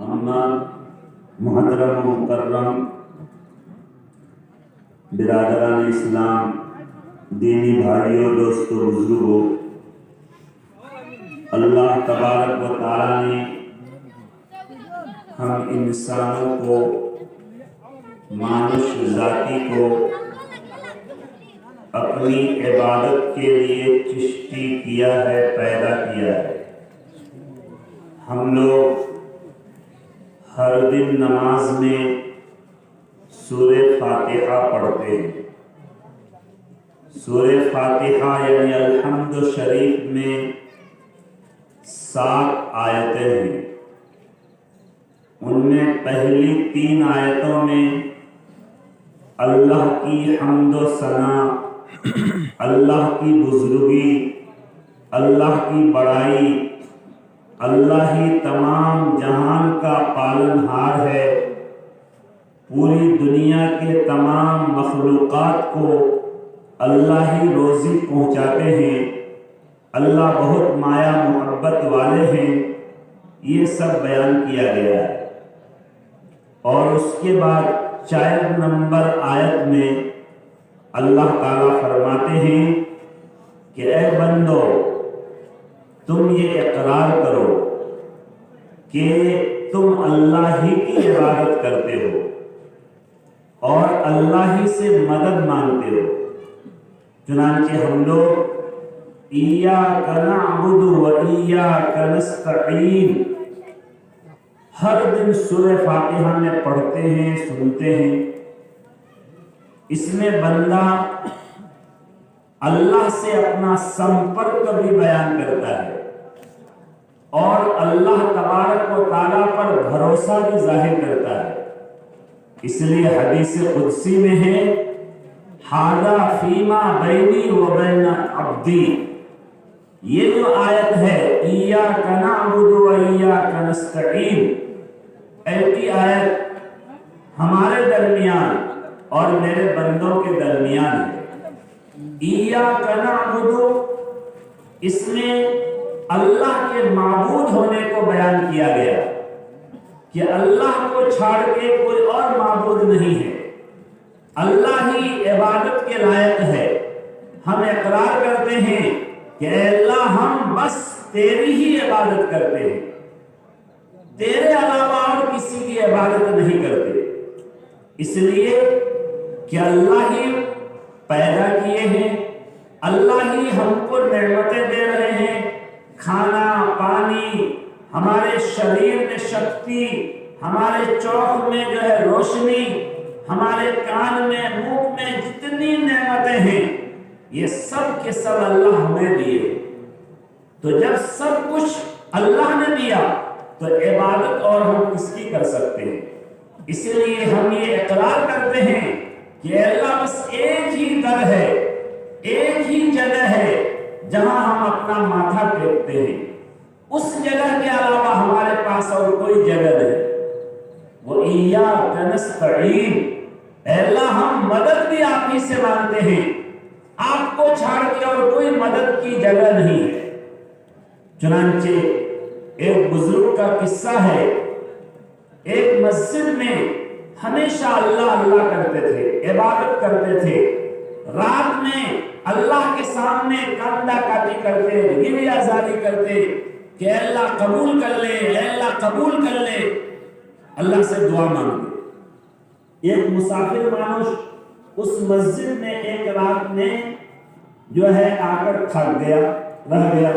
اما محترم و مکرم برادران اسلام، دینی بھائیوں، دوستوں، بزرگوں، اللہ تبارک و تعالیٰ نے ہم انسانوں کو، مانش ذاتی کو اپنی عبادت کے لیے چشتی کیا ہے، پیدا کیا ہے۔ ہم لوگ ہر دن نماز میں سورہ فاتحہ پڑھتے ہیں۔ سورہ فاتحہ یعنی الحمد شریف میں 7 آیتیں ہیں۔ ان میں پہلی 3 آیتوں میں اللہ کی حمد و ثنا، اللہ کی بزرگی، اللہ کی بڑائی، اللہ ہی تمام جہان کا پالنہار ہے، پوری دنیا کے تمام مخلوقات کو اللہ ہی روزی پہنچاتے ہیں، اللہ بہت مایا محبت والے ہیں، یہ سب بیان کیا گیا ہے۔ اور اس کے بعد 4 نمبر آیت میں اللہ تعالیٰ فرماتے ہیں کہ اے بندو، تم یہ اقرار کرو کہ تم اللہ ہی کی عبادت کرتے ہو اور اللہ ہی سے مدد مانگتے ہو۔ چنانچہ ہم لوگ ایاک نعبد و ایاک نستعین ہر دن سورہ فاتحہ میں پڑھتے ہیں، سنتے ہیں۔ اس میں بندہ اللہ سے اپنا سمپرک بھی بیان کرتا ہے اور اللہ تبارک و تعالیٰ پر بھروسہ بھی ظاہر کرتا ہے۔ اس لیے حدیث قدسی میں ہے ھذا فیما بینی و بین عبدی، یہ جو آیت ہے ایاک نعبد و ایاک نستعین، ایسی آیت ہمارے درمیان اور میرے بندوں کے درمیان ہے۔ ایاک نعبد، اس میں اللہ کے معبود ہونے کو بیان کیا گیا کہ اللہ کو چھاڑ کے کوئی اور معبود نہیں ہے، اللہ ہی عبادت کے لائق ہے۔ ہم اقرار کرتے ہیں کہ اے اللہ، ہم بس تیری ہی عبادت کرتے ہیں، تیرے علاوہ اور کسی کی عبادت نہیں کرتے، اس لیے کہ اللہ ہی پیدا کیے ہیں، اللہ ہی ہم کو نعمتیں دے رہے ہیں، کھانا، پانی، ہمارے شریر میں شکتی، ہمارے چوک میں جو ہے روشنی، ہمارے کان میں، منہ میں جتنی نعمتیں ہیں، یہ سب کے سب اللہ ہمیں دیے۔ تو جب سب کچھ اللہ نے دیا تو عبادت اور ہم کس کی کر سکتے ہیں؟ اس لیے ہم یہ اقرار کرتے ہیں کہ اللہ بس ایک ہی در ہے، ایک ہی جگہ ہے جہاں ہم اپنا ماتھا ٹیکتے ہیں، اس جگہ کے علاوہ ہمارے پاس اور کوئی جگہ نہیں۔ وہ ایاک نستعین، اے اللہ ہم مدد بھی آپ ہی سے مانگتے ہیں، آپ کو چھاڑ کے اور کوئی مدد کی جگہ نہیں ہے۔ چنانچہ ایک بزرگ کا قصہ ہے، ایک مسجد میں ہمیشہ اللہ اللہ کرتے تھے، عبادت کرتے تھے، رات میں اللہ کے سامنے کندہ کاٹی کرتے، گریہ زاری کرتے کہ اے اللہ قبول کر لے، اے اللہ قبول کر لے، اللہ سے دعا مانگتے۔ ایک مسافر مانوش اس مسجد میں ایک رات میں جو ہے آ کر تھک گیا، رہ گیا،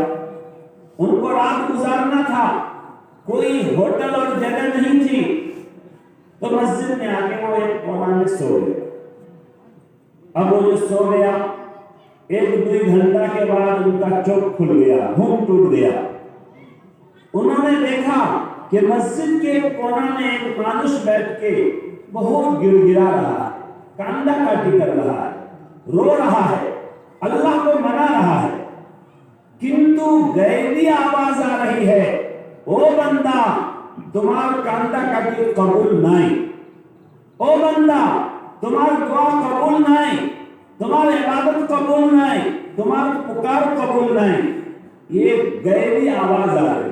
ان کو رات گزارنا تھا، کوئی ہوٹل اور جگہ نہیں تھی، تو مسجد میں آ کے وہ ایک کونا میں سو گیا۔ اب وہ جو سو گیا، 1-2 گھنٹہ کے بعد ان کا چوک کھل گیا، گھوم ٹوٹ گیا۔ انہوں نے دیکھا کہ مسجد کے کونا میں ایک مانوش بیٹھ کے بہت گر گرا رہا ہے، کاندہ کاٹی کر رہا ہے، رو رہا ہے، اللہ کو منا رہا ہے، کنتو غیبی آواز آ رہی ہے، او بندہ تمہار کاندہ کاٹی قبول نہیں، او بندہ تمہار دعا قبول نہیں، تمہار عبادت قبول نہیں، تمہار پکار قبول نہیں۔ یہ غیبی آواز آ رہی،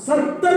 70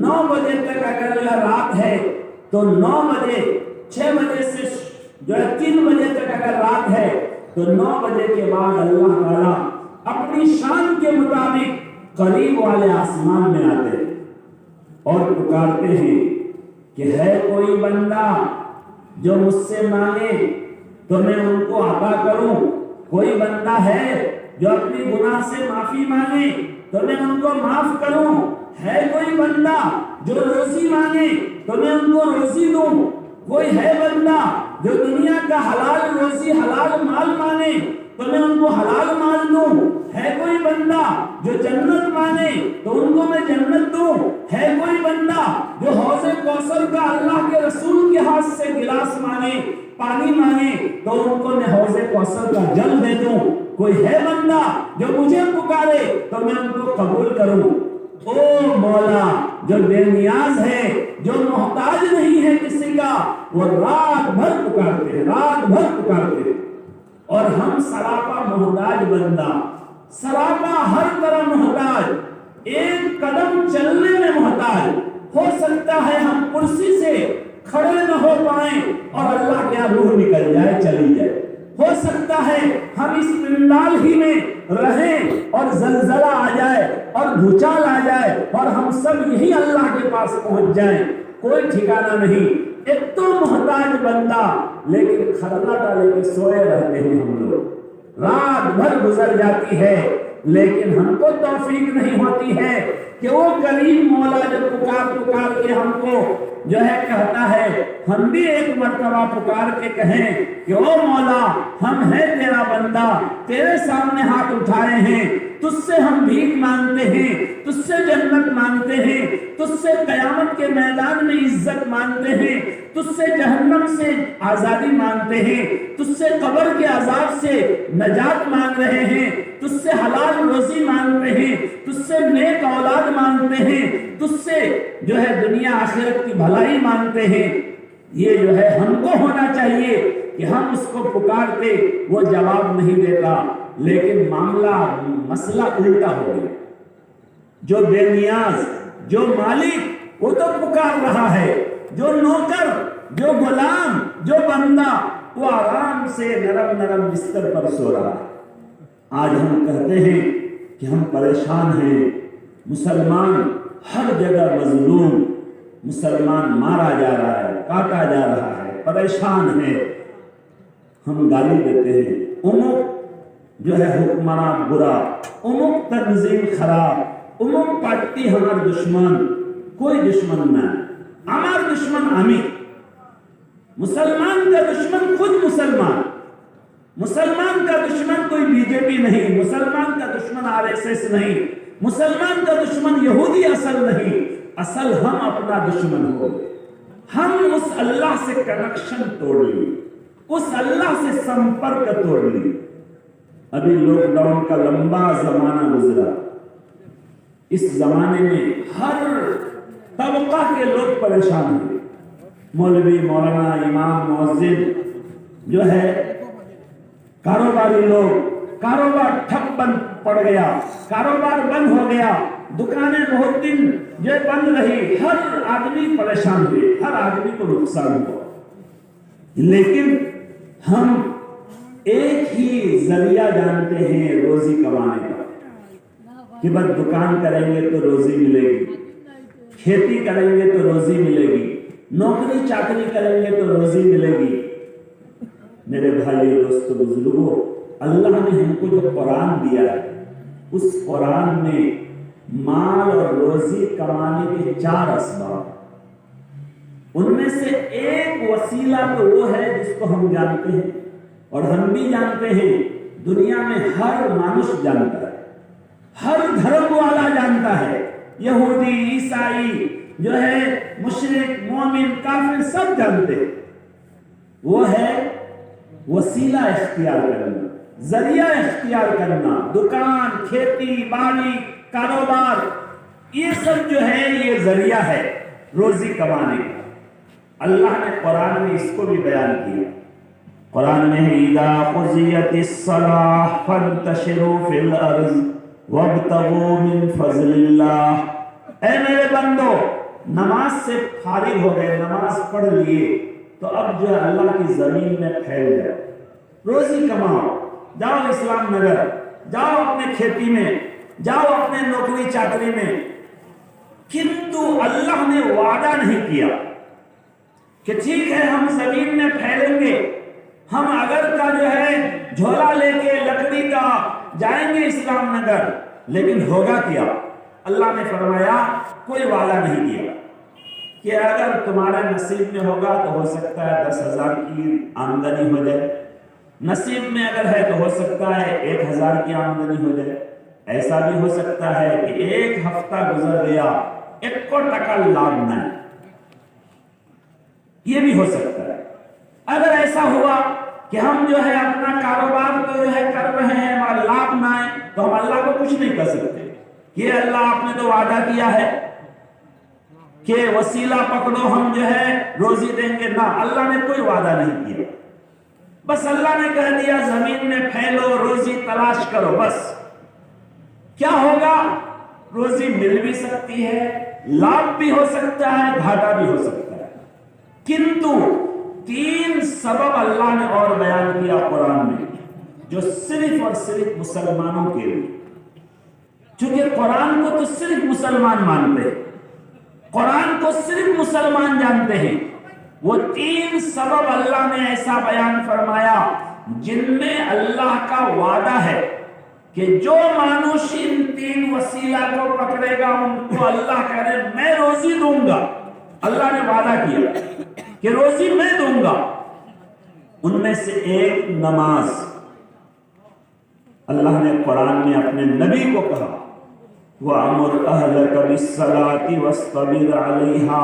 9 بجے تک اگر رات ہے تو 9 بجے 6 بجے سے جو ہے 3 بجے تک اگر رات ہے تو 9 بجے کے بعد اللہ تعالیٰ اپنی شان کے مطابق قریب والے آسمان میں آتے ہیں اور پکارتے ہیں کہ ہے کوئی بندہ جو مجھ سے مانگے تو میں ان کو عطا کروں، کوئی بندہ ہے جو اپنی گناہ سے معافی مانگے تو میں ان کو معاف کروں، ہے کوئی بندہ جو روزی مانگے تو میں ان کو روزی دوں، کوئی ہے بندہ جو دنیا کا حلال روزی حلال مال مانے تو میں ان کو حلال مال دوں، ہے کوئی بندہ جو جنت مانے تو ان کو میں جنت دوں، ہے کوئی بندہ جو حوض کوثر کا اللہ کے رسول کے ہاتھ سے گلاس مانے پانی مانگے تو ان کو میں حوض کوثر کا جل دے دوں، کوئی ہے بندہ جو مجھے پکارے تو میں ان کو قبول کروں۔ او مولا جو بے نیاز ہے، جو محتاج نہیں ہے کسی کا، وہ رات بھر پکارتے ہیں، رات بھر پکارتے ہیں، اور ہم سراپا محتاج بندہ، سراپا ہر طرح محتاج، ایک قدم چلنے میں محتاج، ہو سکتا ہے ہم کرسی سے کھڑے نہ ہو پائیں اور اللہ کیا روح نکل جائے چلی جائے، ہو سکتا ہے ہم اس پنڈال ہی میں رہیں اور زلزلہ آ جائے اور بھوچال آ جائے اور ہم سب یہی اللہ کے پاس پہنچ جائیں، کوئی ٹھکانہ نہیں، ایک تو محتاج بندہ، لیکن کھرنا ڈالے کے سوئے رہتے ہیں ہم لوگ، رات بھر گزر جاتی ہے لیکن ہم کو توفیق نہیں ہوتی ہے کہ وہ کریم مولا جو پکار پکار کے ہم کو جو ہے کہتا ہے، ہم بھی ایک مرتبہ پکار کے کہیں کہ او مولا ہم ہیں تیرا بندہ، تیرے سامنے ہاتھ اٹھائے ہیں، تجھ سے ہم بھیک مانگتے ہیں، تجھ سے جنت مانگتے ہیں، تجھ سے قیامت کے میدان میں عزت مانگتے ہیں، تجھ سے جہنم سے آزادی مانگتے ہیں، تجھ سے قبر کے عذاب سے نجات مانگ رہے ہیں، تجھ سے حلال روزی مانگتے ہیں، تجھ سے نیک اولاد مانگتے ہیں، تجھ سے جو ہے دنیا آخرت کی بھلائی مانگتے ہیں۔ یہ جو ہے ہم کو ہونا چاہیے کہ ہم اس کو پکارتے، وہ جواب نہیں دیتا، لیکن مسئلہ الٹا ہو گیا، جو بے نیاز، جو مالک وہ تو پکار رہا ہے، جو نوکر، جو غلام، جو بندہ وہ آرام سے نرم نرم بستر پر سو رہا ہے۔ آج ہم کہتے ہیں کہ ہم پریشان ہیں، مسلمان ہر جگہ مظلوم، مسلمان مارا جا رہا ہے، کاٹا جا رہا ہے، پریشان ہے، ہم گالی دیتے ہیں، امک جو ہے حکمران برا، امک تنظیم خراب، امک پارٹی ہمار دشمن، کوئی دشمن نہ، ہمار دشمن ہمیں، مسلمان کا دشمن خود مسلمان، مسلمان کا دشمن کوئی بی جے پی نہیں، مسلمان کا دشمن RSS نہیں، مسلمان کا دشمن یہودی اصل نہیں، اصل ہم اپنا دشمن ہو، ہم اس اللہ سے کنیکشن توڑ لی، اس اللہ سے سمپرک توڑ لی۔ ابھی لاک ڈاؤن کا لمبا زمانہ گزرا، اس زمانے میں ہر طبقہ کے لوگ پریشان ہوئے، مولوی، مولانا، امام، مؤذن، جو ہے کاروباری لوگ، کاروبار ٹھپ بند پڑ گیا، کاروبار بند ہو گیا، دکانیں بہت دن جو بند رہی، ہر آدمی پریشان ہوئے، ہر آدمی کو نقصان ہوا، لیکن ہم ایک ہی ذریعہ جانتے ہیں روزی کمانے کا، کہ بس دکان کریں گے تو روزی ملے گی، کھیتی کریں گے تو روزی ملے گی، نوکری چاکری کریں گے تو روزی ملے گی۔ میرے بھائی دوستو بزرگوں، اللہ نے ہم کو جو قرآن دیا ہے، اس قرآن میں مال اور روزی کمانے کے 4 اسباب، ان میں سے ایک وسیلہ تو وہ ہے جس کو ہم جانتے ہیں، اور ہم بھی جانتے ہیں، دنیا میں ہر مانوس جانتا ہے، ہر دھرم والا جانتا ہے، یہودی، عیسائی، جو ہے مشرک، مومن، کافر، سب جانتے ہیں، وہ ہے وسیلہ اختیار کرنا، ذریعہ اختیار کرنا، دکان، کھیتی باڑی، کاروبار، یہ سب جو ہے یہ ذریعہ ہے روزی کمانے کا۔ اللہ نے قرآن میں اس کو بھی بیان کیا، قرآن میں اِذَا قُضِيَتِ الصَّلَاةُ فَانتَشِرُوا فِي الْأَرْضِ وَابْتَغُوا مِن فَضْلِ اللَّهِ، اے میرے بندو نماز سے فارغ ہو گئے، نماز پڑھ لیے، تو اب جو ہے اللہ کی زمین میں پھیل جائے، روزی کماؤ، جاؤ اسلام نگر، جاؤ اپنے کھیتی میں، جاؤ اپنے نوکری چاکری میں، کنتو اللہ نے وعدہ نہیں کیا کہ ٹھیک ہے ہم زمین میں پھیلیں گے، ہم اگر کا جو ہے جھولا لے کے لکڑی کا جائیں گے اسلام نگر، لیکن ہوگا کیا؟ اللہ نے فرمایا کوئی وعدہ نہیں کیا کہ اگر تمہارے نصیب میں ہوگا تو ہو سکتا ہے 10,000 کی آمدنی ہو جائے، نصیب میں اگر ہے تو ہو سکتا ہے 1,000 کی آمدنی ہو جائے، ایسا بھی ہو سکتا ہے کہ ایک ہفتہ گزر گیا 1 ٹکا لابھ نہ، یہ بھی ہو سکتا ہے۔ اگر ایسا ہوا کہ ہم جو ہے اپنا کاروبار کو جو ہے کر رہے ہیں ہمارا لابھ نہ آئے، تو ہم اللہ کو کچھ نہیں کر سکتے، یہ اللہ آپ نے تو وعدہ کیا ہے کہ وسیلہ پکڑو ہم جو ہے روزی دیں گے، نہ، اللہ نے کوئی وعدہ نہیں کیا، بس اللہ نے کہہ دیا زمین میں پھیلو، روزی تلاش کرو، بس کیا ہوگا؟ روزی مل بھی سکتی ہے، لابھ بھی ہو سکتا ہے، گھاٹا بھی ہو سکتا ہے، کنتو 3 سبب اللہ نے اور بیان کیا قرآن میں جو صرف اور صرف مسلمانوں کے لیے، چونکہ قرآن کو تو صرف مسلمان مانتے ہیں، قرآن کو صرف مسلمان جانتے ہیں، وہ 3 سبب اللہ نے ایسا بیان فرمایا جن میں اللہ کا وعدہ ہے کہ جو مانوش ان 3 وسیلہ کو پکڑے گا ان کو اللہ کہہ رہے میں روزی دوں گا، اللہ نے وعدہ کیا کہ روزی میں دوں گا، ان میں سے ایک نماز، اللہ نے قرآن میں اپنے نبی کو کہا وَأَمُرْ أَهْلَكَ بِالصَّلَاةِ وَاصْطَبِرْ عَلَيْهَا،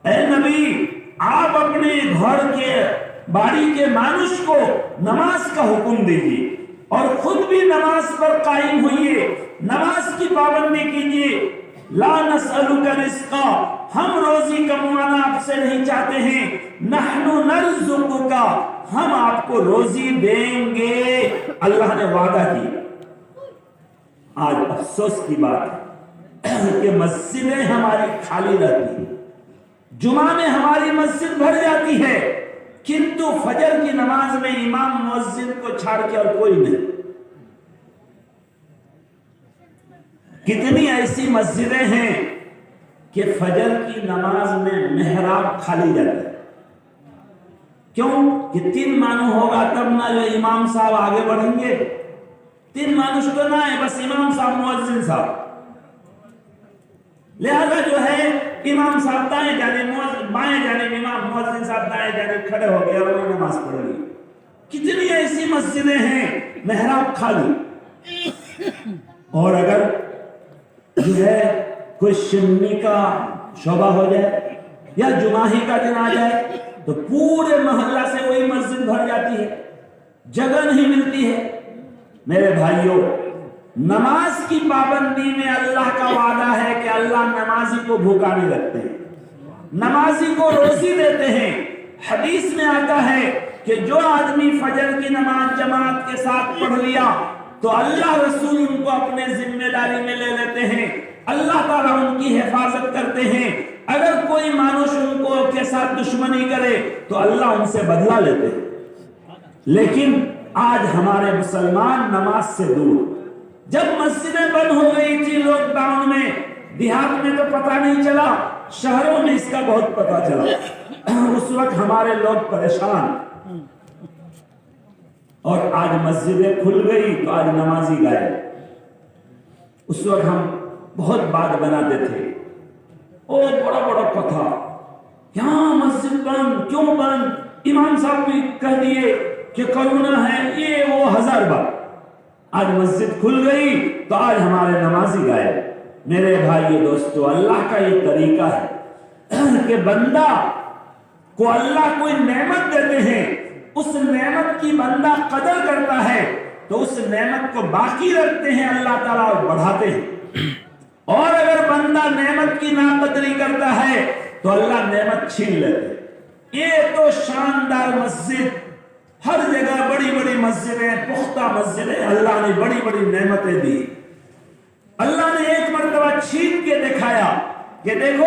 اے نبی آپ اپنے گھر کے باری کے مانوش کو نماز کا حکم دیجیے اور خود بھی نماز پر قائم ہوئیے، نماز کی پابندی کیجیے، لا نسألک رزقا، ہم روزی کمانا آپ سے نہیں چاہتے ہیں، نحن نرزقک، ہم آپ کو روزی دیں گے، اللہ نے وعدہ کیا۔ آج افسوس کی بات ہے کہ مسجدیں ہماری خالی رہتی ہیں، جمعہ میں ہماری مسجد بھر جاتی ہے، کنتو فجر کی نماز میں امام مؤذن کو چھاڑ کے اور کوئی نہیں۔ کتنی ایسی مسجدیں ہیں کہ فجر کی نماز میں محراب خالی جاتا ہے، کیوں کہ 3 مانو ہوگا تب نہ جو امام صاحب آگے بڑھیں گے، 3 مانوش تو نہ ہے، بس امام صاحب مؤذن صاحب، لہذا جو ہے امام صاحب دائیں جانب بائیں جانب امام مؤذن صاحب دائیں جانب کھڑے ہو گئے اور وہ نماز پڑھ لی۔ کتنی ایسی مسجدیں ہیں محراب خالی، اور اگر جو ہے کوئی شمی کا شعبہ ہو جائے یا جمعہ کا دن آ جائے تو پورے محلہ سے وہی مسجد بھر جاتی ہے، جگہ نہیں ملتی ہے۔ میرے بھائیوں، نماز کی پابندی میں اللہ کا وعدہ ہے کہ اللہ نمازی کو بھوکا نہیں رکھتے ہیں، نمازی کو روزی دیتے ہیں۔ حدیث میں آتا ہے کہ جو آدمی فجر کی نماز جماعت کے ساتھ پڑھ لیا تو اللہ رسول ان کو اپنے ذمہ داری میں لے لیتے ہیں، اللہ تعالیٰ ان کی حفاظت کرتے ہیں، اگر کوئی مانوش ان کو کے ساتھ دشمنی کرے تو اللہ ان سے بدلہ لیتے ہیں۔ لیکن آج ہمارے مسلمان نماز سے دور، جب مسجدیں بند ہو گئی تھی لاک ڈاؤن میں، دیہات میں تو پتہ نہیں چلا، شہروں میں اس کا بہت پتہ چلا، اس وقت ہمارے لوگ پریشان، اور آج مسجدیں کھل گئی تو آج نمازی گئے۔ اس وقت ہم بہت بات بناتے تھے، او بڑا بڑا کتھا، یہاں مسجد بند، کیوں بند؟ امام صاحب بھی کہہ دیے کہ کرونا ہے، یہ وہ 1000 بار۔ آج مسجد کھل گئی تو آج ہمارے نمازی گئے۔ میرے بھائیو دوستو، اللہ کا یہ طریقہ ہے کہ بندہ کو اللہ کوئی نعمت دیتے ہیں، اس نعمت کی بندہ قدر کرتا ہے تو اس نعمت کو باقی رکھتے ہیں اللہ تعالیٰ اور بڑھاتے ہیں، اور اگر بندہ نعمت کی ناقدری کرتا ہے تو اللہ نعمت چھین لیتے ہیں۔ یہ تو شاندار مسجد، ہر جگہ بڑی بڑی مسجدیں، پختہ مسجدیں، اللہ نے بڑی بڑی نعمتیں دی۔ اللہ نے ایک مرتبہ چھین کے دکھایا کہ دیکھو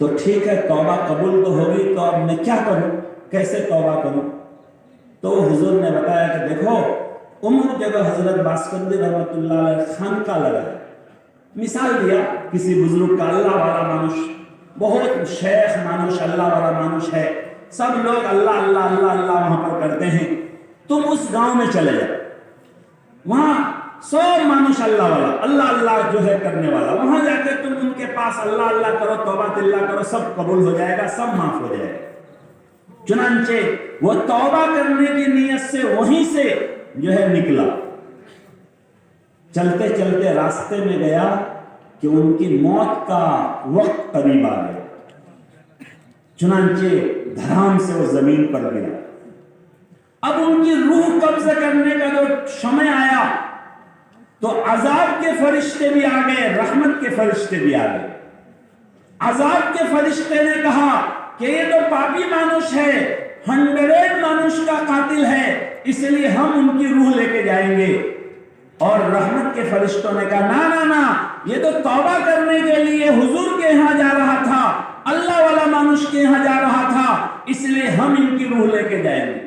تو ٹھیک ہے توبہ قبول تو ہوگی، تو اب میں کیا کروں، کیسے توبہ کروں؟ تو حضور نے بتایا کہ دیکھو عمر جگہ حضرت باسکندی رحمۃ اللہ علیہ خانقاہ لگا ہے، مثال دیا کسی بزرگ کا، اللہ والا مانوش، بہت شیخ مانوش، اللہ والا مانوش ہے، سب لوگ اللہ اللہ اللہ اللہ وہاں پر کرتے ہیں، تم اس گاؤں میں چلے جاؤ، وہاں 100 مانوش اللہ والا، اللہ اللہ جو ہے کرنے والا، وہاں جا کے تم ان کے پاس اللہ اللہ کرو، توبہ اللہ کرو، سب قبول ہو جائے گا، سب معاف ہو جائے گا۔ چنانچہ وہ توبہ کرنے کی نیت سے وہیں سے جو ہے نکلا، چلتے چلتے راستے میں گیا کہ ان کی موت کا وقت قریب آ گیا، چنانچہ دھڑام سے وہ زمین پر گرا۔ اب ان کی روح قبض کرنے کا جو سمے آیا تو عذاب کے فرشتے بھی آ گئے، رحمت کے فرشتے بھی آ گئے۔ عذاب کے فرشتے نے کہا کہ یہ تو پاپی مانوش ہے، 100 مانوش کا قاتل ہے، اس لیے ہم ان کی روح لے کے جائیں گے۔ اور رحمت کے فرشتوں نے کہا نا نا نا، یہ تو توبہ کرنے کے لیے حضور کے یہاں جا رہا تھا، اللہ والا مانوش کے یہاں جا رہا تھا، اس لیے ہم ان کی روح لے کے جائیں گے۔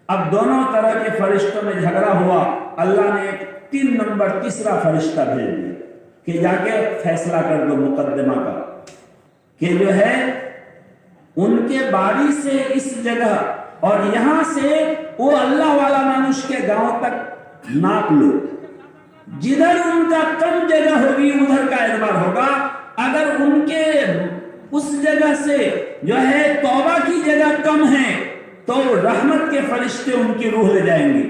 اب دونوں طرح کے فرشتوں میں جھگڑا ہوا، اللہ نے ایک 3 نمبر تیسرا فرشتہ بھیج دیا کہ جا کے فیصلہ کر دو مقدمہ کا، کہ جو ہے ان کے باڑی سے اس جگہ اور یہاں سے وہ اللہ والا مانوش کے گاؤں تک ناپ لو، جدھر ان کا کم جگہ ہوگی ادھر کا اعتبار ہوگا، اگر ان کے اس جگہ سے جو ہے توبہ کی جگہ کم ہے تو رحمت کے فرشتے ان کی روح لے جائیں گے،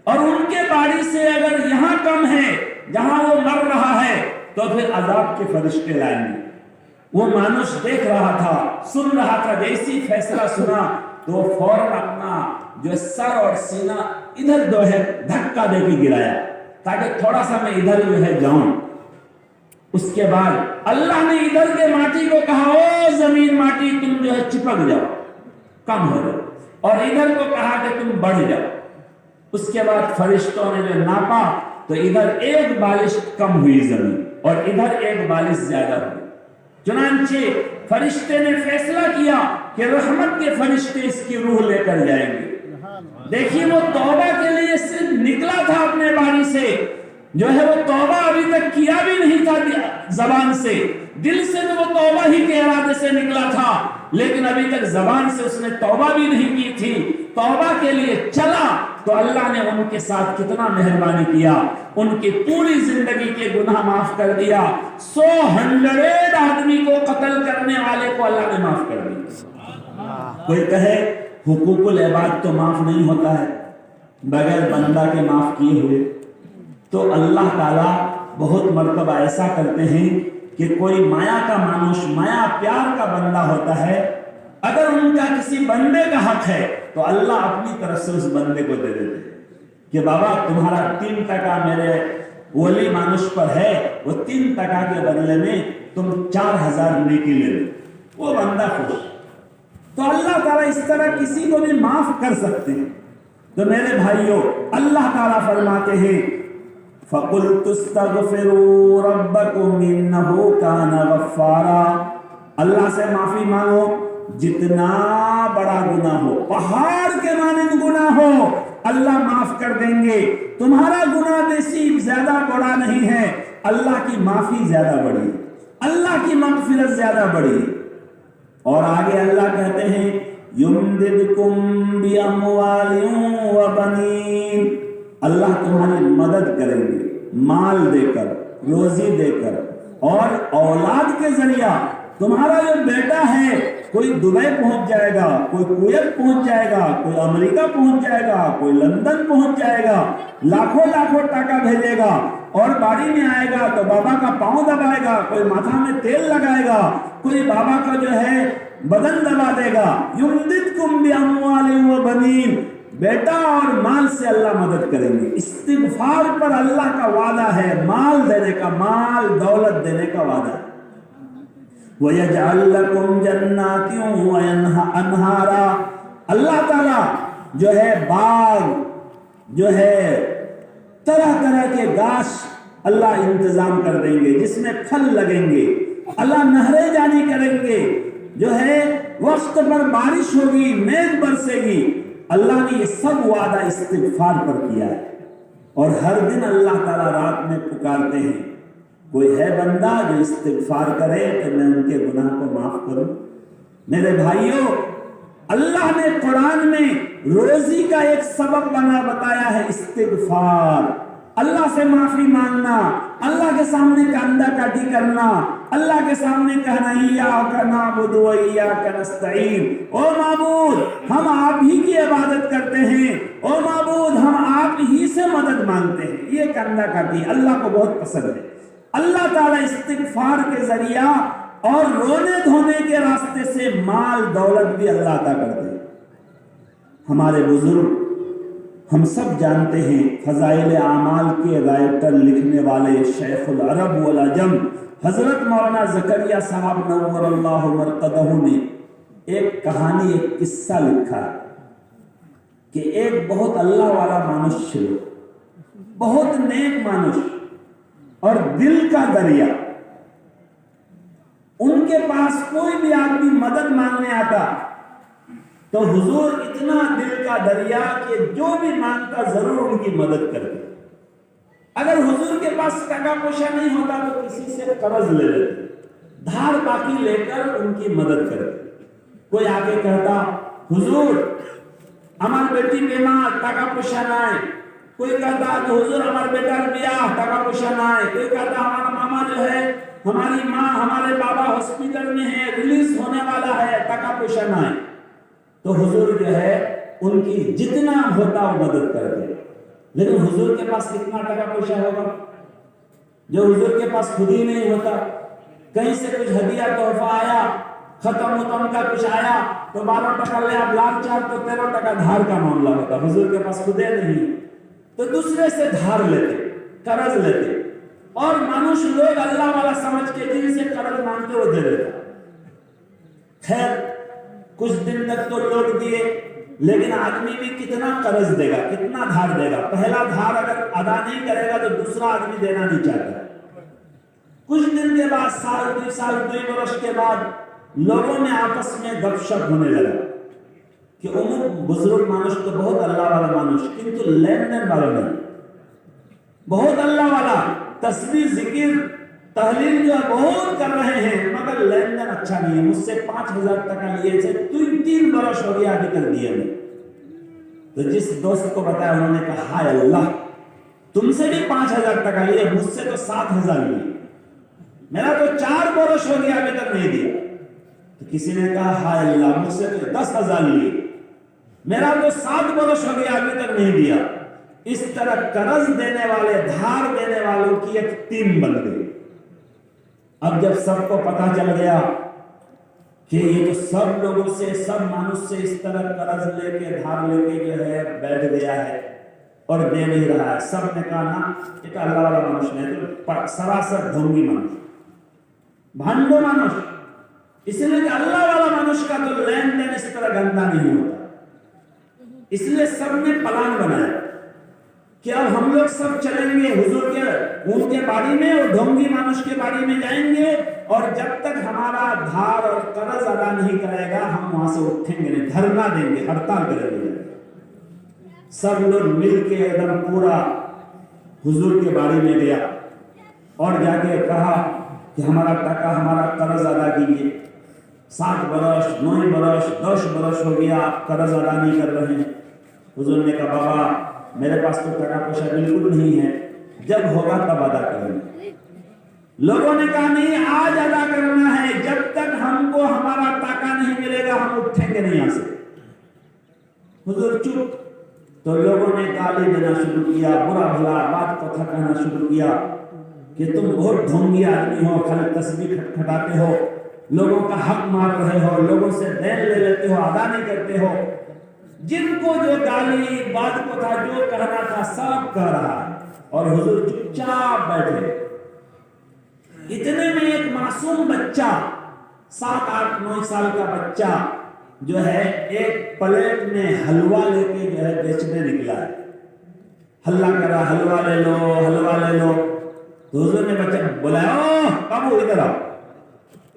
اور ان کے باڑی سے اگر یہاں کم ہے جہاں وہ مر رہا ہے تو پھر عذاب کے فرشتے لائیں گے۔ وہ مانوش دیکھ رہا تھا، سن رہا تھا، جیسی فیصلہ سنا تو فوراً اپنا جو سر اور سینہ ادھر جو ہے دھکا دے کے گرایا تاکہ تھوڑا سا میں ادھر جو ہے جاؤں۔ اس کے بعد اللہ نے ادھر کے ماٹی کو کہا او زمین ماٹی تم جو ہے چپک جاؤ، کم ہو جاؤ، اور ادھر کو کہا کہ تم بڑھ جاؤ۔ اس کے بعد فرشتوں نے جو ناپا تو ادھر 1 بالش کم ہوئی زمین اور ادھر 1 بالش زیادہ ہوئی۔ چنانچہ فرشتے نے فیصلہ کیا کہ رحمت کے فرشتے اس کی روح لے کر جائیں گے۔ دیکھیے وہ توبہ کے لیے صرف نکلا تھا اپنے باڑی سے، جو ہے وہ توبہ ابھی تک کیا بھی نہیں تھا زبان سے، دل سے تو وہ توبہ ہی کے ارادے سے نکلا تھا، لیکن ابھی تک زبان سے اس نے توبہ بھی نہیں کی تھی۔ توبہ کے لیے چلا تو اللہ نے ان کے ساتھ کتنا مہربانی کیا، ان کی پوری زندگی کے گناہ معاف کر دیا۔ 100 آدمی کو قتل کرنے والے کو اللہ نے معاف کر دیا۔ کوئی کہے حقوق العباد تو معاف نہیں ہوتا ہے بغیر بندہ کے معاف کیے ہوئے، تو اللہ تعالیٰ بہت مرتبہ ایسا کرتے ہیں کہ کوئی مایا کا مانوش، مایا پیار کا بندہ ہوتا ہے، اگر ان کا کسی بندے کا حق ہے تو اللہ اپنی طرف سے اس بندے کو دے دیتے کہ بابا تمہارا 3% میرے ولی مانوش پر ہے، وہ 3% کے بدلے میں تم 4000 نیکی لے لو، وہ بندہ خوش۔ تو اللہ تعالیٰ اس طرح کسی کو بھی معاف کر سکتے ہیں۔ تو میرے بھائیوں اللہ تعالیٰ فرماتے ہیں فَقُلْتُ اسْتَغْفِرُوا رَبَّكُمْ إِنَّهُ كَانَ غَفَّارًا، اللہ سے معافی مانگو، جتنا بڑا گناہ ہو، پہاڑ کے مانند گناہ ہو اللہ معاف کر دیں گے۔ تمہارا گناہ بیسی زیادہ بڑا نہیں ہے، اللہ کی معافی زیادہ بڑی ہے، اللہ کی مغفرت زیادہ بڑی ہے۔ اور آگے اللہ کہتے ہیں یمددکم باموال وبنین، اللہ تمہاری مدد کریں گے مال دے کر، روزی دے کر، اور اولاد کے ذریعہ۔ تمہارا جو بیٹا ہے کوئی دبئی پہنچ جائے گا، کوئی کویت پہنچ جائے گا، کوئی امریکہ پہنچ جائے گا، کوئی لندن پہنچ جائے گا، لاکھوں لاکھوں ٹکا بھیجے گا، اور باڑی میں آئے گا تو بابا کا پاؤں دبائے گا، کوئی ماتھا میں تیل لگائے گا، کوئی بابا کا جو ہے بدن دبا دے گا۔ یمددکم باموال وبنین، بیٹا اور مال سے اللہ مدد کریں گے۔ استغفار پر اللہ کا وعدہ ہے، مال دینے کا، مال دولت دینے کا وعدہ ہے۔ وَيَجْعَلْ لَكُمْ جَنَّاتٍ وَأَنْهَارًا، اللہ تعالیٰ جو ہے باغ، جو ہے طرح طرح کے گاش اللہ انتظام کر دیں گے جس میں پھل لگیں گے، اللہ نہریں جاری کریں گے، جو ہے وقت پر بارش ہوگی، میگھ برسے گی۔ اللہ نے یہ سب وعدہ استغفار پر کیا ہے، اور ہر دن اللہ تعالیٰ رات میں پکارتے ہیں کوئی ہے بندہ جو استغفار کرے کہ میں ان کے گناہ کو معاف کروں۔ میرے بھائیوں، اللہ نے قرآن میں روزی کا ایک سبب بتایا ہے استغفار، اللہ سے معافی مانگنا، اللہ کے سامنے کندھا کٹی کرنا، اللہ کے سامنے کہنا ایاک نعبد و ایاک نستعین، او معبود ہم آپ ہی کی عبادت کرتے ہیں، او معبود ہم آپ ہی سے مدد مانگتے ہیں۔ یہ کندھا کٹی اللہ کو بہت پسند ہے۔ اللہ تعالیٰ استغفار کے ذریعہ اور رونے دھونے کے راستے سے مال دولت بھی اللہ عطا کرتے ہیں۔ ہمارے بزرگ ہم سب جانتے ہیں، فضائل اعمال کے رائٹر لکھنے والے شیخ العرب والعجم حضرت مولانا زکریا صاحب نور اللہ مرقدہ نے ایک کہانی، ایک قصہ لکھا ہے کہ ایک بہت اللہ والا مانش، بہت نیک مانش اور دل کا دریا، ان کے پاس کوئی بھی آدمی مدد مانگنے آتا تو حضور اتنا دل کا دریا کہ جو بھی مانگتا ضرور ان کی مدد کرتے۔ اگر حضور کے پاس ٹکا پوشا نہیں ہوتا تو کسی سے قرض لے لیتے، دھار باقی لے کر ان کی مدد کرتے۔ کوئی آگے کہتا حضور ہمار بیٹی بیمار ٹکا پوشا نہ ہے، کوئی کہتا کہ حضور ہمار بیٹا بیاہ ٹکا پوشا نہ ہے، کوئی کہتا ہمارا ماما جو ہے، ہماری ماں، ہمارے بابا ہاسپٹل میں ہے، ریلیز ہونے والا ہے، ٹکا پوشا نہ ہے۔ تو حضور جو ہے ان کی جتنا ہوتا وہ مدد کرتے، لیکن حضور کے پاس کتنا ٹکا پوشا ہوگا جو حضور کے پاس خود ہی نہیں ہوتا؟ کہیں سے کچھ ہدیہ تحفہ آیا، ختم کا کچھ آیا تو 12 ٹکا لے، آپ لاکھ چار تو 13 ٹکا دھار کا معاملہ ہوتا، حضور کے پاس خودے نہیں، تو دوسرے سے دھار لیتے، قرض لیتے، اور مانوش لوگ اللہ والا سمجھ کے جن سے قرض مانگتے وہ دے دیتا۔ خیر کچھ دن تک تو لوگ دیے، لیکن آدمی بھی کتنا قرض دے گا، کتنا دھار دے گا؟ پہلا دھار اگر ادا نہیں کرے گا تو دوسرا آدمی دینا نہیں چاہتا۔ کچھ دن کے بعد، سال 2 برس کے بعد لوگوں میں آپس میں گپ شپ ہونے لگا کہ امک بزرگ مانوش تو بہت اللہ والا مانوش، کنتو لین دین والا نہیں، بہت اللہ والا، تسبیح ذکر تحلیل جو بہت کر رہے ہیں، مگر لین دین اچھا نہیں ہے، مجھ سے 5000 ٹکا لیے تھے، 3 برس ہو گیا ابھی تک دیے نہیں۔ تو جس دوست کو بتایا انہوں نے کہا ہائے اللہ، تم سے بھی 5000 ٹکا لیے، مجھ سے تو 7000 لیے، میرا تو 4 برس ہو گیا ابھی تک نہیں دیا۔ تو کسی نے کہا ہائے اللہ، مجھ سے تو 10,000 لیے، میرا تو 7 برس ہو گیا ابھی تک نہیں دیا۔ اس طرح قرض دینے والے، دھار دینے والوں کی ایک ٹیم بن گئی۔ اب جب سب کو پتا چل گیا کہ یہ تو سب لوگوں سے، سب مانوس سے اس طرح قرض لے کے، دھار لے کے جو ہے بیٹھ گیا ہے اور دے نہیں رہا ہے، سب نے کہا نا یہ تو اللہ والا مانوس نہیں، تو سراسر ڈھونگی مانوس، بھانڈو مانوس، اس لیے کہ اللہ والا مانوس کا تو لین دین اس طرح گندا نہیں ہوتا۔ اس لیے سب نے پلان بنایا کہ اب ہم لوگ سب چلیں گے حضور کے ان کے باری میں اور ڈھونگی مانوس کے باری میں جائیں گے، اور جب تک ہمارا دھار اور قرض ادا نہیں کرے گا ہم وہاں سے اٹھیں گے نہیں، دھرنا دیں گے، ہڑتال کریں گے۔ سب لوگ مل کے ایک دم پورا حضور کے باری میں گیا اور جا کے کہا کہ ہمارا ٹکا، ہمارا قرض ادا کیجیے، 7 برس 9 برس 10 برس ہو گیا آپ قرض ادا نہیں کر رہے ہیں۔ حضور نے کہا بابا میرے پاس تو ٹکا پوشا بالکل نہیں ہے، جب ہوگا تب ادا کریں گے۔ لوگوں نے کہا نہیں، آج ادا کرنا ہے، جب تک ہم کو ہمارا ٹکا نہیں ملے گا ہم اٹھیں گے نہیں یہاں سے۔ حضور چپ، تو لوگوں نے گالی دینا شروع کیا، برا بھلا بات کتھا کہنا شروع کیا کہ تم بہت ڈھونگی آدمی ہو، خالی تسبیح کھٹکھٹاتے ہو، لوگوں کا حق مار رہے ہو، لوگوں سے دین لے لیتے ہو، ادا نہیں کرتے ہو۔ جن کو جو گالی بات کو تھا، جو کہنا تھا سب کہہ رہا ہے، اور حضور چپ چاپ بیٹھے۔ اتنے میں ایک معصوم بچہ، 7 8 9 سال کا بچہ جو ہے ایک پلیٹ میں حلوہ لے کے جو ہے بیچنے نکلا ہے، ہلہ کر رہا حلوہ لے لو حلوہ لے لو۔ تو حضور نے بچہ بلایا، بابو ادھر آؤ،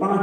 5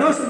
10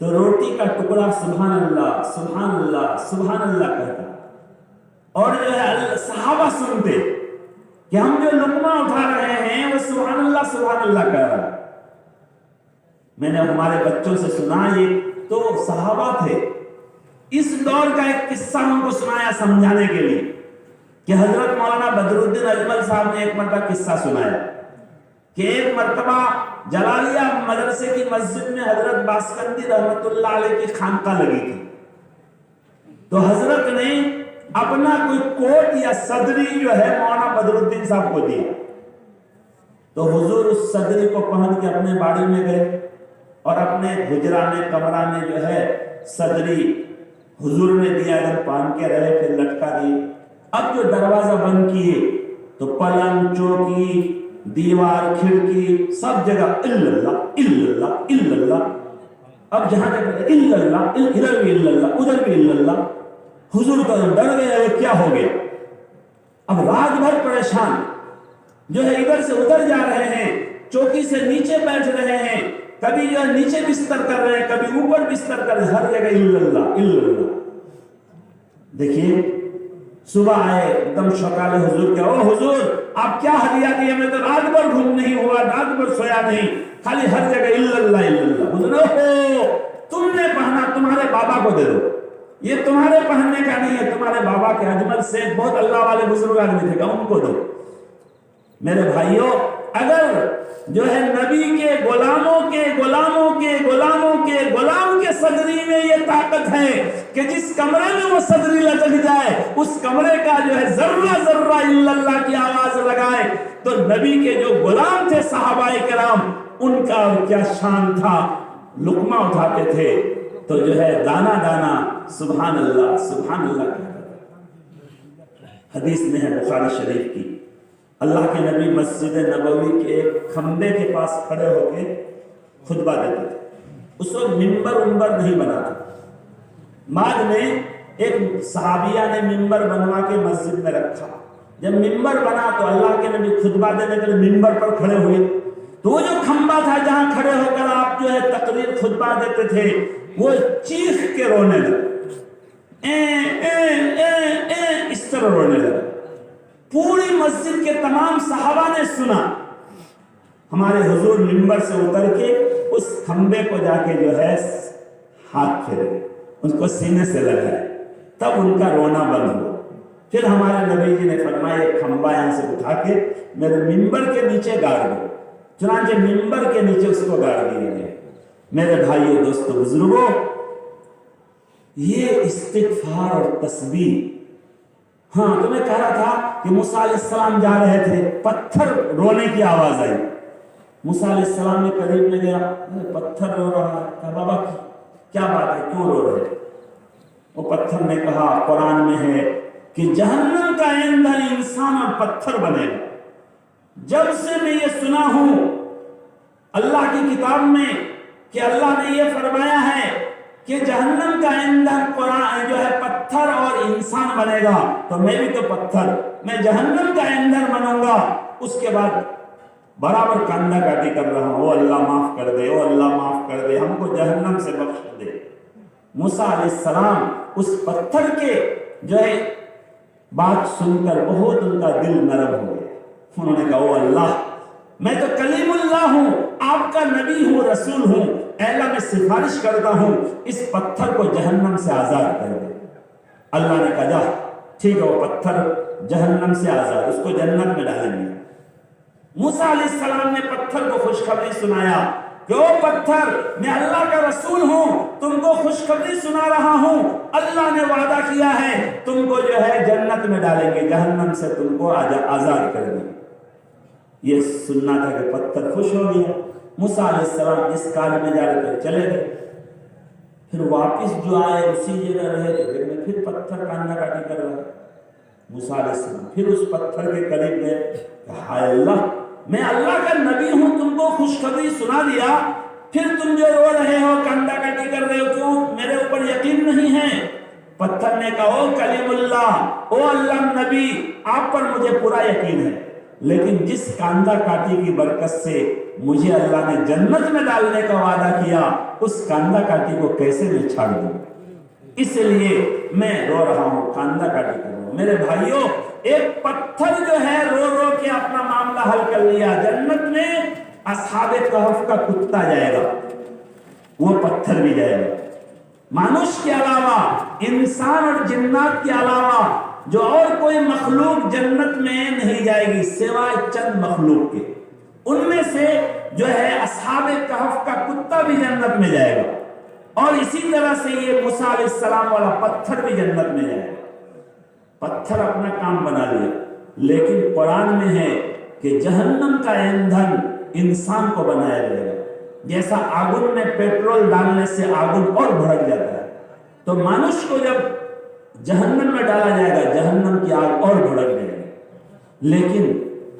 تو روٹی کا ٹکڑا سبحان اللہ سبحان اللہ سبحان اللہ کہتا، اور جو ہے صحابہ سنتے کہ ہم جو لقمہ اٹھا رہے ہیں وہ سبحان اللہ کہہ رہا ہے۔ میں نے ہمارے بچوں سے سنا، یہ تو صحابہ تھے، اس دور کا ایک قصہ ان کو سنایا سمجھانے کے لیے کہ حضرت مولانا بدر الدین اجمل صاحب نے ایک مرتبہ قصہ سنایا کہ ایک مرتبہ جلالیہ مدرسے کی مسجد میں حضرت باسکندی رحمت اللہ علیہ کی خانقاہ لگی تھی، تو حضرت نے اپنا کوئی کوٹ یا صدری جو ہے مولانا بدر الدین صاحب کو دیا، تو حضور اس صدری کو پہن کے اپنے باڑی میں گئے اور اپنے حجرہ میں کمرہ میں جو ہے صدری حضور نے دیا، اگر پہن کے رہے پھر لٹکا دی۔ اب جو دروازہ بند کیے تو پلنگ چوکی دیوار کھڑکی سب جگہ اللہ اللہ اللہ اللہ، اب جہاں تک اللہ ادھر بھی اللہ ادھر بھی اللہ، حضور کا ڈر گیا ہے کیا ہو گیا، اب رات بھر پریشان جو ہے ادھر سے ادھر جا رہے ہیں، چوکی سے نیچے بیٹھ رہے ہیں، کبھی جو ہے نیچے بستر کر رہے ہیں کبھی اوپر بستر کر رہے ہیں، ہر جگہ اللہ اللہ۔ دیکھیے صبح آئے ایک دم شوکالے حضور کے، او حضور آپ کیا ہدیہ دیے، میں تو رات بھر گھوم نہیں ہوا، رات بھر سویا نہیں، خالی ہر جگہ اللہ اللہ۔ حضور اوہ تم نے پہنا، تمہارے بابا کو دے دو، یہ تمہارے پہننے کا نہیں ہے، تمہارے بابا کے اجمل سے بہت اللہ والے بزرگ آدمی تھے، ان کو دو۔ میرے بھائیوں، اگر جو ہے نبی کے غلاموں کے غلاموں کے غلاموں کے غلام کے صدری میں یہ طاقت ہے کہ جس کمرے میں وہ صدری لٹک جائے اس کمرے کا جو ہے ذرہ ذرہ اللہ کی آواز لگائے، تو نبی کے جو غلام تھے صحابہ کرام ان کا کیا شان تھا، لقمہ اٹھاتے تھے تو جو ہے دانا دانا سبحان اللہ حدیث میں ہے بخاری شریف کی، اللہ کے نبی مسجد نبوی کے ایک کھمبے کے پاس کھڑے ہو کے خطبہ دیتے تھے، اس وقت ممبر نہیں بنا تھا، بعد میں ایک صحابیہ نے ممبر بنوا کے مسجد میں رکھا، جب ممبر بنا تو اللہ کے نبی خطبہ دینے کے لیے ممبر پر کھڑے ہوئے، تو وہ جو کھمبا تھا جہاں کھڑے ہو کر آپ جو ہے تقریر خطبہ دیتے تھے وہ چیخ کے رونے لگے، اس طرح رونے لگے، پوری مسجد کے تمام صحابہ نے سنا، ہمارے حضور منبر سے اتر کے اس کھمبے کو جا کے جو ہے ہاتھ پھیرے، اس کو سینے سے لگائے، تب ان کا رونا بند ہوا۔ پھر ہمارے نبی جی نے فرمایا ایک کھمبا یہاں سے اٹھا کے میرے منبر کے نیچے گاڑ دو، چنانچہ منبر کے نیچے اس کو گاڑ دیے گئے۔ میرے بھائیو دوستو بزرگوں، یہ استغفار اور تسبیح، ہاں تمہیں کہہ رہا تھا کہ موسیٰ علیہ السلام جا رہے تھے، پتھر رونے کی آواز آئی، موسیٰ علیہ السلام نے قریب میں گیا، پتھر رو رہا ہے، کہا بابا کیا بات ہے کیوں رو رہے؟ وہ پتھر نے کہا قرآن میں ہے کہ جہنم کا ایندھن انسان اور پتھر بنے گا، جب سے میں یہ سنا ہوں اللہ کی کتاب میں کہ اللہ نے یہ فرمایا ہے کہ جہنم کا ایندھن قرآن جو ہے پتھر اور انسان بنے گا، تو میں بھی تو پتھر، میں جہنم کا ایندھن بنوں گا، اس کے بعد برابر کاندھا کاٹی کر رہا ہوں، او اللہ معاف کر دے، او اللہ معاف کر دے، ہم کو جہنم سے بخش دے۔ موسیٰ علیہ السلام اس پتھر کے جو ہے بات سن کر بہت ان کا دل نرم ہو گیا، انہوں نے کہا او اللہ میں تو کلیم اللہ ہوں، آپ کا نبی ہوں، رسول ہوں، اے اللہ میں سفارش کرتا ہوں اس پتھر کو جہنم سے آزاد کر دے۔ اللہ نے کہا جا ٹھیک ہے، وہ پتھر جہنم سے آزاد، اس کو جنت میں ڈالیں گے۔ موسیٰ علیہ السلام نے پتھر کو خوشخبری سنایا کہ او پتھر میں اللہ کا رسول ہوں، تم کو خوشخبری سنا رہا ہوں، اللہ نے وعدہ کیا ہے تم کو جو ہے جنت میں ڈالیں گے، جہنم سے تم کو آزاد کر دیں گے۔ یہ سننا تھا کہ پتھر خوش ہو گیا، موسیٰ علیہ السلام جس کال میں جا کر چلے گئے، پھر واپس جو آئے اسی جگہ رہے تو پھر پتھر کاندھا کاٹی کر رہا۔ موسیٰ علیہ السلام پھر اس پتھر کے قریب گئے کہ ہائے اللہ میں اللہ کا نبی ہوں، تم کو خوشخبری سنا دیا، پھر تم جو رو رہے ہو کاندھا کاٹی کر رہے ہو، کیوں میرے اوپر یقین نہیں ہے؟ پتھر نے کہا او کلیم اللہ، او اللہ نبی آپ پر مجھے پورا یقین ہے، لیکن جس کاندھا کاٹی کی برکت سے مجھے اللہ نے جنت میں ڈالنے کا وعدہ کیا، اس کاندھا کاٹی کو کیسے میں چھاڑ دوں؟ اس لیے میں رو رہا ہوں، کاندھا کاٹی کر رہا ہوں۔ میرے بھائیوں، ایک پتھر جو ہے رو رو کے اپنا معاملہ حل کر لیا۔ جنت میں اصحاب کہف کا کتا جائے گا، وہ پتھر بھی جائے گا۔ مانوش کے علاوہ، انسان اور جنات کے علاوہ جو اور کوئی مخلوق جنت میں نہیں جائے گی سوائے چند مخلوق کے۔ ان میں سے جو ہے اصحاب کہف کا کتا بھی جنت میں جائے گا، اور اسی طرح سے یہ موسیٰ علیہ السلام والا پتھر بھی جنت میں جائے گا۔ پتھر اپنا کام بنا لیا، لیکن قرآن میں ہے کہ جہنم کا ایندھن انسان کو بنایا جائے گا۔ جیسا آگن میں پیٹرول ڈالنے سے آگن اور بھڑک جاتا ہے، تو مانوش کو جب جہنم میں ڈالا جائے گا، جہنم کی آگ اور بھڑک جائے گی۔ لیکن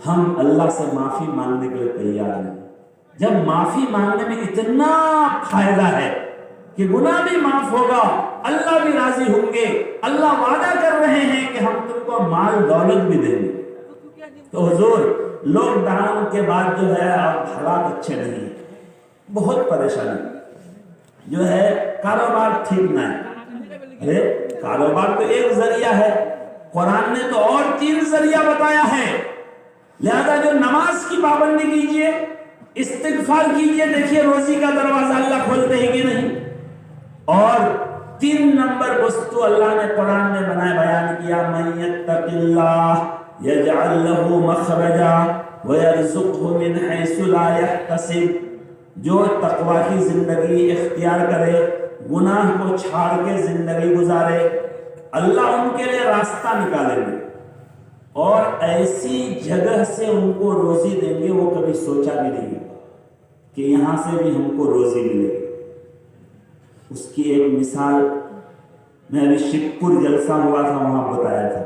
ہم اللہ سے معافی مانگنے کے لیے تیار نہیں۔ جب معافی مانگنے میں اتنا فائدہ ہے کہ گناہ بھی معاف ہوگا، اللہ بھی راضی ہوں گے، اللہ وعدہ کر رہے ہیں کہ ہم تم کو مال دولت بھی دیں گے۔ تو حضور، لاک ڈاؤن کے بعد جو ہے اب حالات اچھے نہیں ہیں، بہت پریشانی جو ہے، کاروبار ٹھیک نہ ہے۔ کاروبار تو ایک ذریعہ ہے، قرآن نے تو اور 3 ذریعہ بتایا ہے۔ لہذا جو نماز کی پابندی کیجئے، استغفار کیجئے، دیکھیے روزی کا دروازہ اللہ کھولتے ہیں کہ نہیں۔ اور 3 نمبر وستو اللہ نے قرآن میں بیان کیا، من یتق اللہ یجعل له مخرجا ویرزقه من حیث لا یحتسب۔ جو تقوی کی زندگی اختیار کرے، گناہ کو چھاڑ کے زندگی گزارے، اللہ ان کے لیے راستہ نکالیں گے اور ایسی جگہ سے ان کو روزی دیں گے وہ کبھی سوچا بھی نہیں ہوگا کہ یہاں سے بھی ہم کو روزی ملے گی۔ اس کی ایک مثال میں ابھی شکر جلسہ ہوا تھا، وہاں بتایا تھا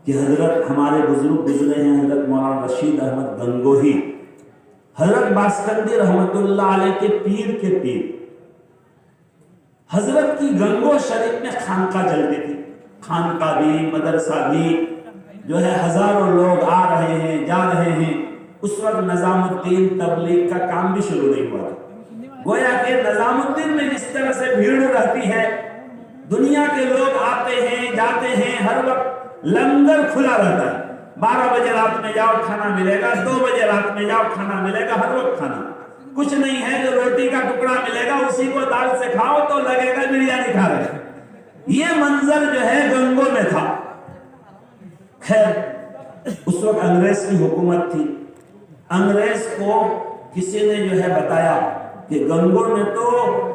کہ حضرت ہمارے بزرگ گزرے ہیں، حضرت مولانا رشید احمد گنگوہی، حضرت باسکندی رحمت اللہ علیہ کے پیر کے پیر۔ حضرت کی گنگو شریف میں خانقاہ چلتی تھی، خانقاہ بھی، مدرسہ بھی، جو ہے ہزاروں لوگ آ رہے ہیں، جا رہے ہیں۔ اس وقت نظام الدین تبلیغ کا کام بھی شروع نہیں ہوا تھا۔ گویا کہ نظام الدین میں جس طرح سے بھیڑ رہتی ہے، دنیا کے لوگ آتے ہیں جاتے ہیں، ہر وقت لنگر کھلا رہتا ہے۔ 12 بجے رات میں جاؤ کھانا ملے گا، 2 بجے رات میں جاؤ کھانا ملے گا، ہر وقت کھانا۔ کچھ نہیں ہے جو روٹی کا ٹکڑا ملے گا اسی کو دال سے کھاؤ تو لگے گا بریانی کھا رہے ہیں۔ یہ منظر جو ہے گنگو میں تھا۔ خیر، اس وقت انگریز کی حکومت تھی۔ انگریز کو کسی نے جو ہے بتایا کہ گنگو میں تو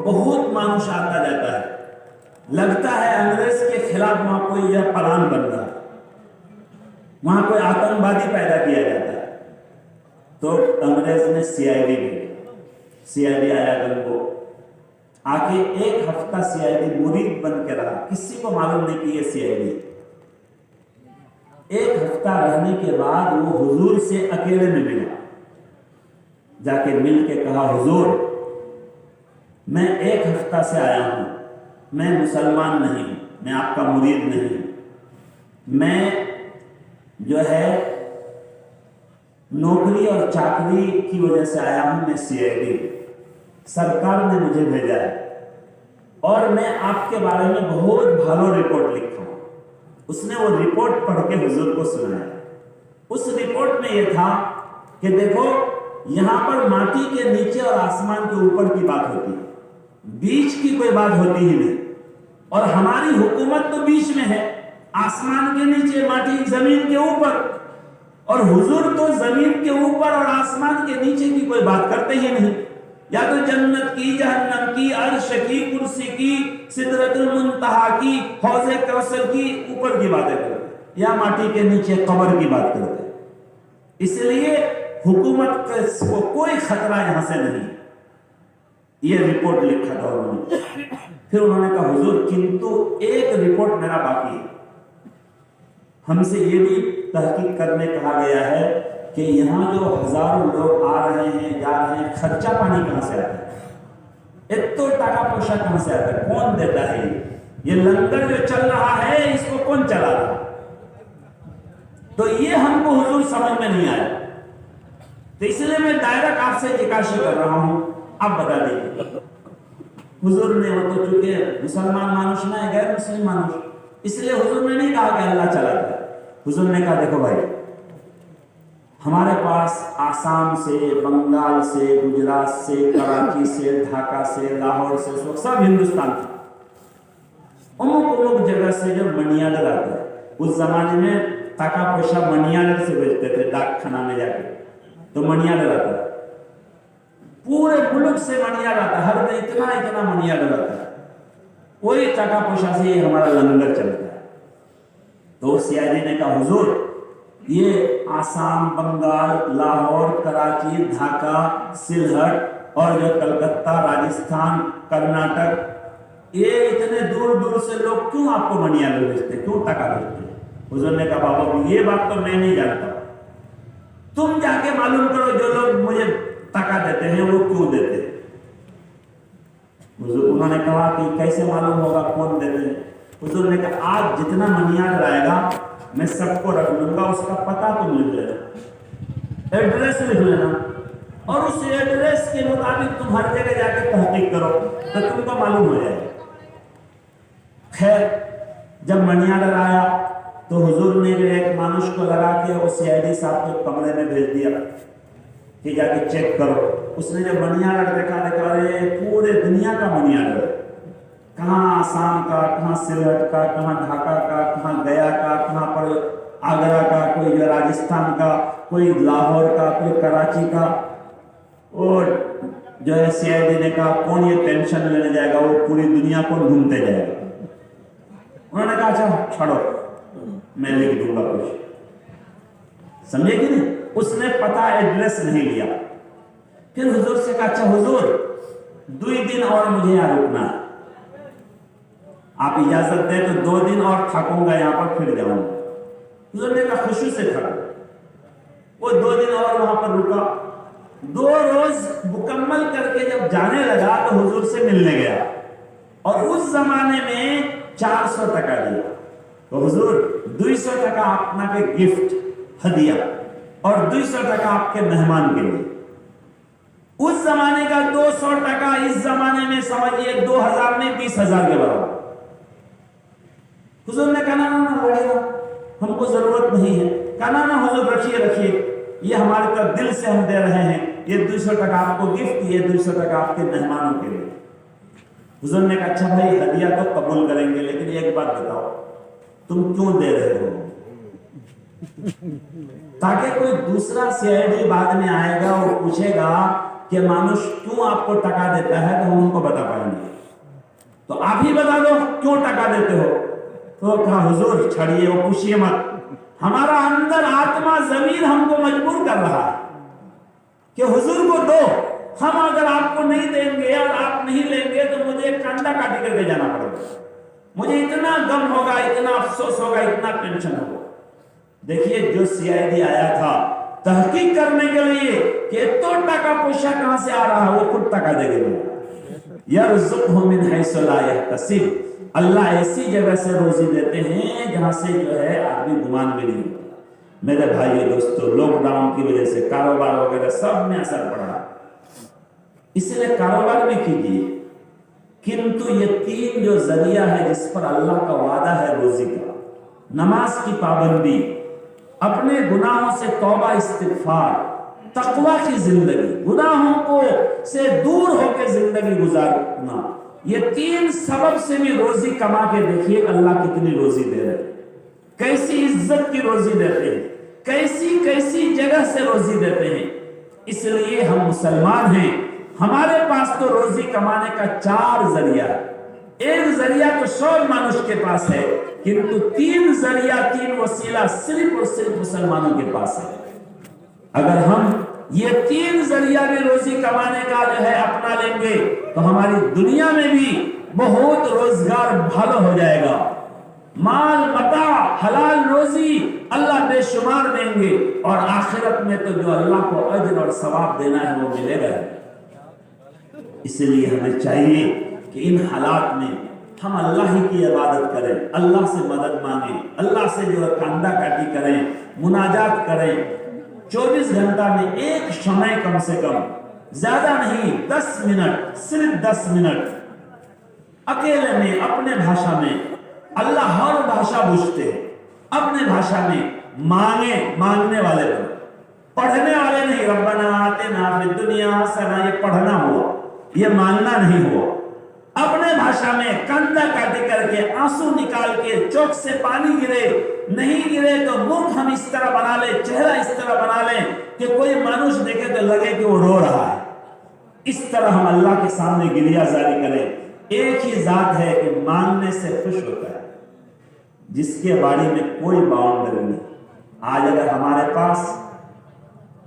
بہت مانوش آتا جاتا ہے، لگتا ہے انگریز کے خلاف وہاں کوئی یہ پلان بن رہا ہے، وہاں کوئی آتنکوادی پیدا کیا جاتا ہے۔ تو انگریز نے CID بھی، CID آیا گنگو، آ کے 1 ہفتہ CID مرید بن کے رہا، کسی کو معلوم نہیں کہ یہ CID۔ 1 ہفتہ رہنے کے بعد وہ حضور سے اکیلے میں ملا، جا کے مل کے کہا، حضور میں 1 ہفتہ سے آیا ہوں، میں مسلمان نہیں ہوں، میں آپ کا مرید نہیں ہوں، میں جو ہے نوکری اور چاکری کی وجہ سے آیا ہوں، میں CID، سرکار نے مجھے بھیجا ہے اور میں آپ کے بارے میں بہت بھالو رپورٹ لکھا ہوں۔ اس نے وہ رپورٹ پڑھ کے حضور کو سنایا۔ اس رپورٹ میں یہ تھا کہ دیکھو یہاں پر ماٹی کے نیچے اور آسمان کے اوپر کی بات ہوتی ہے، بیچ کی کوئی بات ہوتی ہی نہیں، اور ہماری حکومت تو بیچ میں ہے، آسمان کے نیچے، ماٹی زمین کے اوپر، اور حضور تو زمین کے اوپر اور آسمان کے نیچے کی کوئی بات کرتے ہی نہیں، یا تو جنت کی، جہنم کی، عرش کی، کرسی کی، سدرۃ المنتہا کی، حوض کوثر کی، اوپر کی باتیں کرتے، یا ماٹی کے نیچے قبر کی بات کرتے۔ اس لیے حکومت کو کوئی خطرہ یہاں سے نہیں۔ یہ رپورٹ لکھا تھا انہوں نے۔ پھر انہوں نے کہا، حضور کنتو ایک رپورٹ میرا باقی ہے، ہم سے یہ بھی تحقیق کرنے کہا گیا ہے کہ یہاں جو ہزاروں لوگ آ رہے ہیں جا رہے ہیں، خرچہ پانی کہاں سے آتا ہے؟ اتو ٹاکا پوشا کہاں سے آتا ہے؟ کون دیتا ہے؟ یہ لنگر جو چل رہا ہے اس کو کون چلا رہا؟ تو یہ ہم کو حضور سمجھ میں نہیں آیا، تو اس لیے میں ڈائریکٹ آپ سے جکاشی کر رہا ہوں، آپ بتا دیجیے۔ حضور نے وہ تو چونکہ مسلمان مانوش نہ ہے، غیر مسلم مانوش، اس لیے حضور نے نہیں کہا کہ اللہ چلاتا ہے۔ حضور نے کہا دیکھو بھائی، ہمارے پاس آسام سے، بنگال سے، گجرات سے، کراچی سے، ڈھاکہ سے، لاہور سے، سب ہندوستان سے امک جگہ سے جو منی آرڈر آتا ہے، اس زمانے میں ٹاکا پیسہ منی آرڈر سے بھیجتے تھے، ڈاک خانہ میں جا کے، تو منی آرڈر آتا ہے، پورے ملک سے منی آرڈر آتا ہے، ہر دن اتنا منی آرڈر آتا ہے، وہی ٹاکا پیسہ سے ہمارا لنگر چلتا ہے۔ تو سیاحی نے کہا حضور یہ آسام، بنگال، لاہور، کراچی، ڈھاکہ، سلہٹ اور جو کلکتہ، راجستھان، کرناٹک، یہ اتنے دور دور سے لوگ کیوں آپ کو منی آرڈر بھیجتے، کیوں ٹکا بھیجتے؟ حضور نے کہا بابا یہ بات تو میں نہیں جانتا، تم جا کے معلوم کرو جو لوگ مجھے ٹکا دیتے ہیں وہ کیوں دیتے ہیں۔ حضور انہوں نے کہا کہ کیسے معلوم ہوگا کون دیتے ہیں؟ حضور نے کہا آج جتنا منی آرڈر آئے گا میں سب کو رکھ لوں گا، اس کا پتہ تم لکھ لینا، ایڈریس لکھ لینا، اور اس ایڈریس کے مطابق تم ہر جگہ جا کے تحقیق کرو تو تم کو معلوم ہو جائے گا۔ خیر جب منی آرڈر آیا تو حضور نے جو ایک مانوش کو لگا کے وہ سی آئی ڈی صاحب کو کمرے میں بھیج دیا کہ جا کے چیک کرو۔ اس نے جب منی آرڈر دیکھا ارے پورے دنیا کا منی آرڈر، کہاں آسام کا، کہاں سلہٹ کا، کہاں ڈھاکہ کا، کہاں گیا کا، کہاں پر آگرہ کا، کوئی جو راجستھان کا، کوئی لاہور کا، کوئی کراچی کا، اور جو ہے سی آئی ڈی نے کہا کون یہ ٹینشن لینے جائے گا، وہ پوری دنیا کو ڈھونڈتے جائے گا۔ انہوں نے کہا اچھا چھوڑو میں لکھ دوں گا کچھ، سمجھے کہ نہیں؟ اس نے پتہ ایڈریس نہیں لیا۔ پھر حضور سے کہا اچھا حضور 2 دن اور مجھے یہاں رکنا ہے، آپ اجازت دیں تو 2 دن اور تھکوں گا یہاں پر، پھر جاؤں گا۔ حضور نے کہا خوشی سے تھکو۔ وہ 2 دن اور وہاں پر رکا، 2 روز مکمل کر کے جب جانے لگا تو حضور سے ملنے گیا، اور اس زمانے میں 400 ٹکا دیا، تو حضور 200 ٹکا اپنا کے گفٹ ہدیہ اور 200 ٹکا آپ کے مہمان کے لیے۔ اس زمانے کا 200 ٹکا اس زمانے میں سمجھئے 2000 میں 20,000 کے برابر۔ حضور نے کہا نا رہے گا، ہم کو ضرورت نہیں ہے۔ کہا نا حضور رکھیے، یہ ہمارے طرف دل سے ہم دے رہے ہیں، یہ 200 ٹکا آپ کو گفٹ، یہ 200 ٹکا آپ کے مہمانوں کے لیے۔ حضور نے کہا اچھا بھائی ہدیہ تو قبول کریں گے، لیکن ایک بات بتاؤ تم کیوں دے رہے ہو؟ تاکہ کوئی دوسرا سی آئی ڈی بعد میں آئے گا اور پوچھے گا کہ مانوش کیوں آپ کو ٹکا دیتا ہے، تو ہم ان کو بتا پائیں گے۔ تو آپ ہی بتا دو کیوں ٹکا دیتے ہو۔ تو کہا حضور چھڑیے وہ پوچھئے مت، ہمارا اندر آتما ضمیر ہم کو مجبور کر رہا ہے کہ حضور کو دو، ہم اگر آپ کو نہیں دیں گے اور آپ نہیں لیں گے تو مجھے کنڈا کاٹی کر کے جانا پڑے گا، مجھے اتنا غم ہوگا، اتنا افسوس ہوگا، اتنا ٹینشن ہوگا۔ دیکھیے جو سی آئی ڈی آیا تھا تحقیق کرنے کے لیے کہ تو ٹکا پیسہ کہاں سے آ رہا ہے، وہ خود ٹکا دے گا۔ یرزقہ من حیث لا یحتسب، اللہ ایسی جگہ سے روزی دیتے ہیں جہاں سے جو ہے آدمی گمان بھی نہیں ہوتا۔ میرے بھائیو دوستو، لاک ڈاؤن کی وجہ سے کاروبار وغیرہ سب میں اثر پڑا، اس لیے کاروبار بھی کیجیے، کنتو یہ 3 جو ذریعہ ہے جس پر اللہ کا وعدہ ہے روزی کا: نماز کی پابندی، اپنے گناہوں سے توبہ استغفار، تقوی کی زندگی، گناہوں کو سے دور ہو کے زندگی گزارنا، یہ 3 سبب سے بھی روزی کما کے دیکھیے اللہ کتنی روزی دے رہے ہیں، کیسی عزت کی روزی دیتے ہیں، کیسی جگہ سے روزی دیتے ہیں۔ اس لیے ہم مسلمان ہیں، ہمارے پاس تو روزی کمانے کا 4 ذریعہ ہے۔ ایک ذریعہ تو 100 مانوش کے پاس ہے، کنتو 3 ذریعہ 3 وسیلہ صرف اور صرف مسلمانوں کے پاس ہے۔ اگر ہم یہ 3 ذریعہ بھی روزی کمانے کا جو ہے اپنا لیں گے تو ہماری دنیا میں بھی بہت روزگار بھلو ہو جائے گا، مال متاع حلال روزی اللہ بے شمار دیں گے، اور آخرت میں تو جو اللہ کو اجر اور ثواب دینا ہے وہ ملے گا۔ اس لیے ہمیں چاہیے کہ ان حالات میں ہم اللہ ہی کی عبادت کریں، اللہ سے مدد مانگیں، اللہ سے جو ہے کاندھا کاٹی کریں، مناجات کریں۔ 24 گھنٹہ میں ایک شمع کم سے کم، زیادہ نہیں، 10 منٹ، صرف 10 منٹ اکیلے میں اپنے بھاشا میں، اللہ ہر بھاشا بوجھتے ہیں، اپنے بھاشا میں مانگنے والے بنے، پڑھنے والے نہیں۔ ربنا آتنا فی الدنیا حسنہ، یہ پڑھنا ہوا، یہ مانگنا نہیں ہوا۔ اپنے بھاشا میں کندھا کاٹے کر کے، آنسو نکال کے، چوک سے پانی گرے، نہیں گرے تو منہ ہم اس طرح بنا لیں، چہرہ اس طرح بنا لیں کہ کوئی مانوس دیکھے تو لگے کہ وہ رو رہا ہے۔ اس طرح ہم اللہ کے سامنے گریہ زاری کریں۔ ایک ہی ذات ہے کہ مانگنے سے خوش ہوتا ہے، جس کے بارے میں کوئی باؤنڈری نہیں۔ آج اگر ہمارے پاس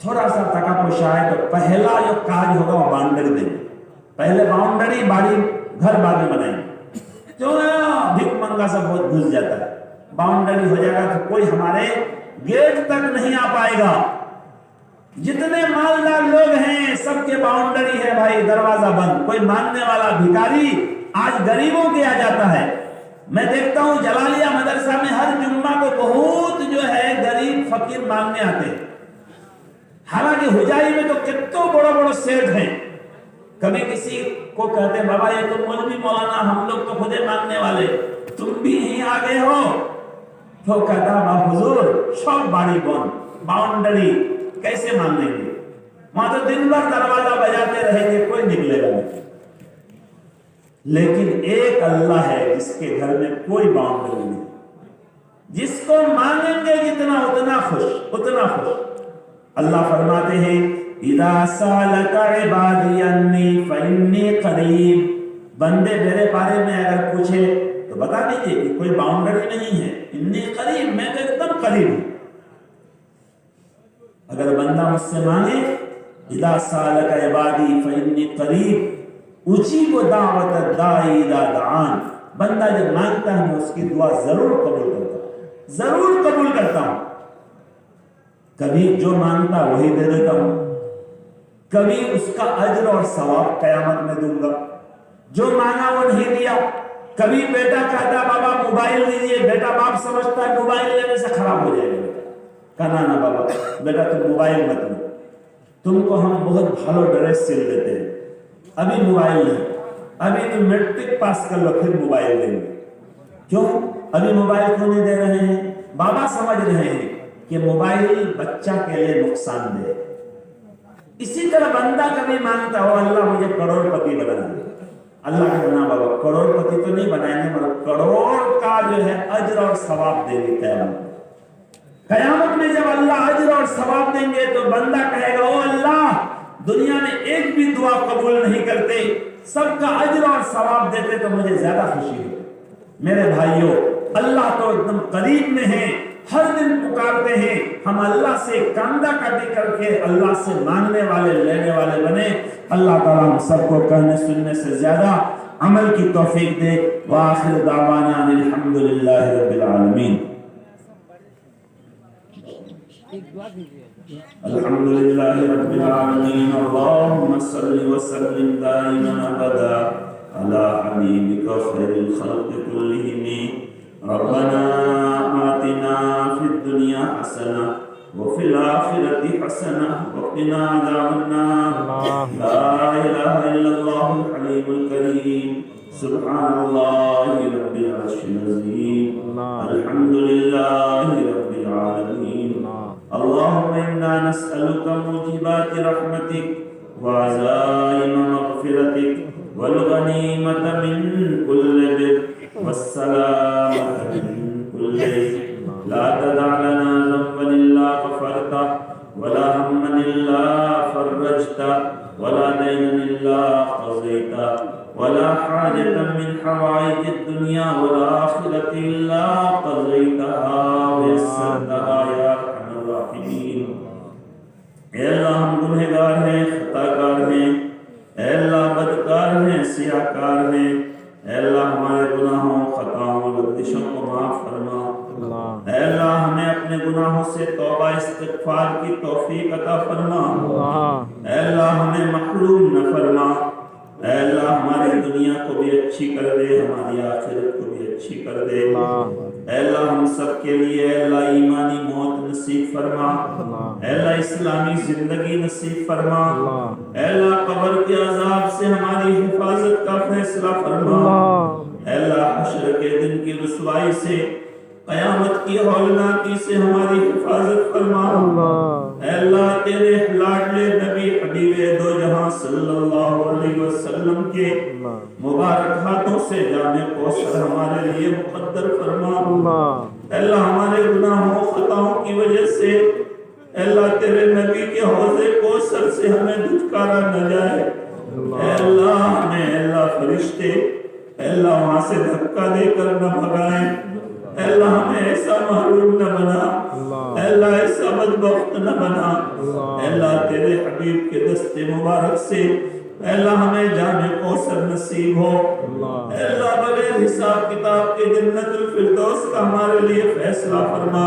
تھوڑا سا ٹکا پوشا ہے تو پہلا جو کاج ہوگا وہ باؤنڈری دیں گے۔ پہلے باؤنڈری باری گھر بعد میں بنائیں گے، جو بھیک منگا سب بہت گھس جاتا ہے۔ باؤنڈری ہو جائے گا تو کوئی ہمارے گیٹ تک نہیں آ پائے گا۔ جتنے مالدار لوگ ہیں سب کے باؤنڈری ہے بھائی، دروازہ بند، کوئی مانگنے والا بھکاری آج غریبوں کے آ جاتا ہے۔ میں دیکھتا ہوں جلالیہ مدرسہ میں ہر جمعہ کو بہت جو ہے غریب فقیر مانگنے آتے ہیں، حالانکہ حجائی میں تو کتنے بڑا بڑا سیٹ ہیں۔ کبھی کسی کو کہتے ہیں بابا یہ تو مولوی مولانا، ہم لوگ تو خودے مانگنے والے، تم بھی یہیں آگے ہو؟ تو کہتا با حضور شوق باری بون باؤنڈری کیسے مانگیں گے؟ وہاں تو دن بھر دروازہ بجاتے رہیں گے، کوئی نکلے گا نہیں۔ لیکن ایک اللہ ہے جس کے گھر میں کوئی باؤنڈری نہیں، جس کو مانگیں گے جتنا اتنا خوش، اتنا خوش۔ اللہ فرماتے ہیں اذا سالک عبادی انی فانی قریب، بندے میرے بارے میں اگر پوچھے تو بتا دیجئے کہ کوئی باؤنڈری نہیں ہے، انی قریب، میں تو ایک دم قریب ہوں۔ اگر بندہ مجھ سے مانگے اذا سالک عبادی فانی قریب اجیب دعوت الداعی اذا دعان، بندہ جب مانگتا ہے میں اس کی دعا ضرور قبول کرتا ہوں، ضرور قبول کرتا ہوں۔ کبھی جو مانگتا وہی دے دیتا ہوں، کبھی اس کا اجر اور ثواب قیامت میں دوں گا۔ جو مانگا وہ نہیں دیا، کبھی بیٹا کہتا بابا موبائل دیجیے، بیٹا باپ سمجھتا ہے موبائل لینے سے خراب ہو جائے گا، کہنا نا بابا بیٹا تم موبائل مت لو، تم کو ہم بہت بھلو ڈریس سل دیتے ہیں، ابھی موبائل نہیں، ابھی تم میٹرک پاس کر لو پھر موبائل دیں گے۔ کیوں ابھی موبائل کیوں نہیں دے رہے ہیں؟ بابا سمجھ رہے ہیں کہ موبائل بچہ کے لیے نقصان دے۔ اسی طرح بندہ کبھی مانگتا ہو اللہ مجھے کروڑ پتی بنا دے، اللہ کے بنا بابا کروڑ پتی تو نہیں بنائیں گے مگر کروڑ کا جو ہے اجر اور ثواب دیں گے قیامت میں جب اللہ اجر اور ثواب دیں گے تو بندہ کہے گا او اللہ دنیا میں ایک بھی دعا قبول نہیں کرتے، سب کا اجر اور ثواب دیتے تو مجھے زیادہ خوشی ہوتی۔ میرے بھائیوں اللہ تو ایک دم قریب میں ہے، ہر دن پکارتے ہیں، ہم اللہ سے کاندھا کاٹی کر کے اللہ سے مانگنے والے لینے والے بنے۔ اللہ تعالیٰ ہم سب کو کہنے سننے سے زیادہ عمل کی توفیق دے۔ وآخر دعوانا الحمدللہ رب العالمین۔ الحمدللہ رب العالمین، اللہم صل وسلم دائما ابدا علی حبیبک خیر الخلق کلہم۔ ربنا آتنا فی الدنیا حسنہ وفی الآخرة حسنہ وقنا عذاب النار۔ لا الہ الا اللہ الحلیم الکریم، سبحان اللہ رب العرش العظیم، الحمدللہ رب العالمین۔ اللہم انا نسألک موجبات رحمتک وعزائم مغفرتک والغنیمت من کل بر والسلامة من كل إثم، لا تدع لنا ذنبا إلا غفرته ولا هما إلا فرجته ولا دينا إلا قضيته ولا حاجة من حوائج الدنيا والآخرة إلا قضيتها ويسرتها يا أرحم الراحمين۔ اے اللہ ہم گنہگار ہیں، خطا کار ہیں، اے اللہ بدکار ہیں، سیاہ کار ہیں، اے اللہ ہمارے گناہوں خطاؤں لغزشوں کو معاف فرما۔ اے اللہ ہمیں اپنے گناہوں سے توبہ استغفار کی توفیق عطا فرما۔ اے اللہ ہمیں محروم نہ فرما۔ اے اللہ ہماری دنیا کو بھی اچھی کر دے، ہماری آخرت کو بھی اچھی کر دے۔ اے اللہ ہم سب کے لیے اے اللہ ایمانی موت نصیب فرما، اے اللہ اسلامی زندگی نصیب فرما، اے اللہ قبر کے عذاب سے ہماری حفاظت کا فیصلہ فرما، اے اللہ حشر کے دن کی رسوائی سے، قیامت کی ہولناکی سے ہماری حفاظت فرما۔ اے اللہ تیرے لاڈلے نبی حبیب دو جہاں صلی اللہ علیہ وسلم کے مبارک ہاتھوں سے جام کوثر ہمارے لیے مقدر فرما۔ اے اللہ ہمارے گناہوں خطاؤں کی وجہ سے اے اللہ تیرے نبی کے حوض کوثر سے ہمیں دھتکارا نہ جائے۔ اے اللہ ہمیں اے اللہ فرشتے اے اللہ وہاں سے دھکا دے کر نہ بھگائیں، اے اللہ ہمیں ایسا محروم نہ بنا، اے اللہ ایسا بدبخت نہ بنا، اے اللہ تیرے حبیب کے دست مبارک سے اے اللہ ہمیں جام کوثر نصیب ہو۔ اے اللہ بغیر حساب کتاب کے جنت الفردوس کا ہمارے لیے فیصلہ فرما۔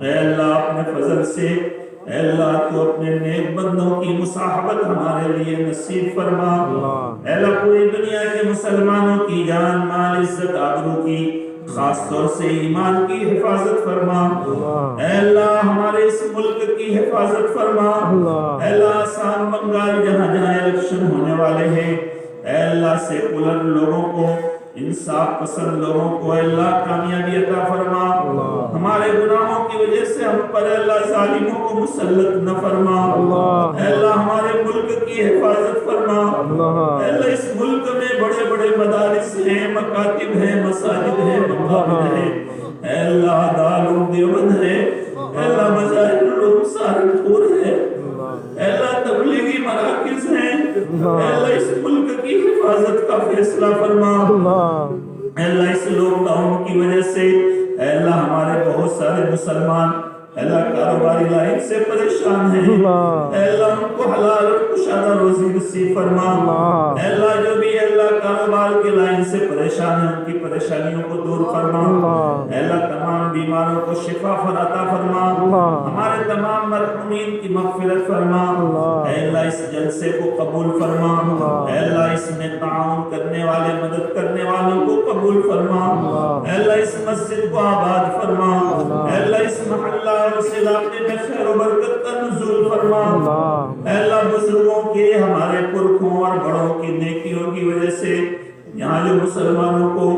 اے اللہ اپنے فضل سے اے اللہ تو اپنے نیک بندوں کی مصاحبت ہمارے لیے نصیب فرما۔ اے اللہ پوری دنیا کے مسلمانوں کی جان مال عزت آبرو کی خاص طور سے ایمان کی حفاظت فرما۔ اے اللہ ہمارے اس ملک کی حفاظت فرما۔ اے اللہ آسام بنگال جہاں جہاں الیکشن ہونے والے ہیں اے اللہ سیکولر لوگوں کو، انصاف پسند لوگوں کو اے اللہ کامیابی عطا فرما۔ ہمارے گناہوں کی وجہ سے ہم پر اے اللہ ظالموں کو مسلط نہ فرما۔ اے اللہ ہمارے ملک کی حفاظت فرما۔ اے اللہ اس ملک میں بڑے بڑے مدارس ہیں، مکاتب ہیں، مساجد ہیں، مقابر ہیں، اے اللہ دارالعلوم دیوبند ہے، اے اللہ مظاہر العلوم سہارنپور ہے، اے اللہ تبلیغی مراکز ہیں، اے اللہ اس ملک کی حفاظت کا فیصلہ فرما۔ اے اللہ اس لاک ڈاؤن کی وجہ سے اے اللہ ہمارے بہت سارے مسلمان اے اللہ کاروباری لائن سے پریشان ہیں، اے اللہ ان کو حلال اور کشادہ روزی نصیب فرما۔ اے اللہ جو بھی اے اللہ کاروبار کے لائن سے پریشان ہیں ان کی پریشانیوں کو دور فرما۔ اے اللہ تمام بیماروں کو شفا عطا فرما، ہمارے تمام مرحومین کی مغفرت فرما۔ اے اللہ اس جلسے کو قبول فرما، اے اللہ اس میں تعاون کرنے والے مدد کرنے والوں کو قبول فرما۔ اے اللہ اس مسجد کو آباد فرما، اے اللہ اس محلہ اور اس علاقے میں خیر و برکت کا نزول فرما۔ اے اللہ بزرگوں کے ہمارے پرکھوں اور بڑوں کی نیکیوں کی وجہ سے یہاں جو مسلمانوں کو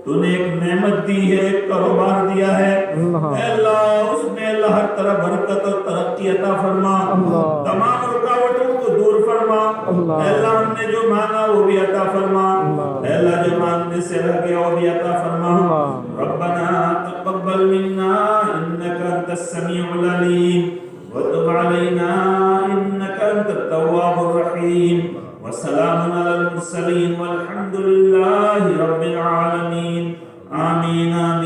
تو نے ایک نعمت دی ہے، ایک کاروبار دیا ہے، اے اللہ اس میں اللہ ہر طرح برکت اور ترقی عطا فرما، تمام رکاوٹوں کو دور فرما۔ اے اللہ ہم نے جو مانگا وہ بھی عطا فرما، اے اللہ جو مانگنے سے رہ گیا وہ بھی عطا فرما۔ ربنا تقبل منا انك انت السميع العليم وتب علينا انك انت التواب الرحيم وسلام على المرسلين والحمد لله رب العالمين آمين آمين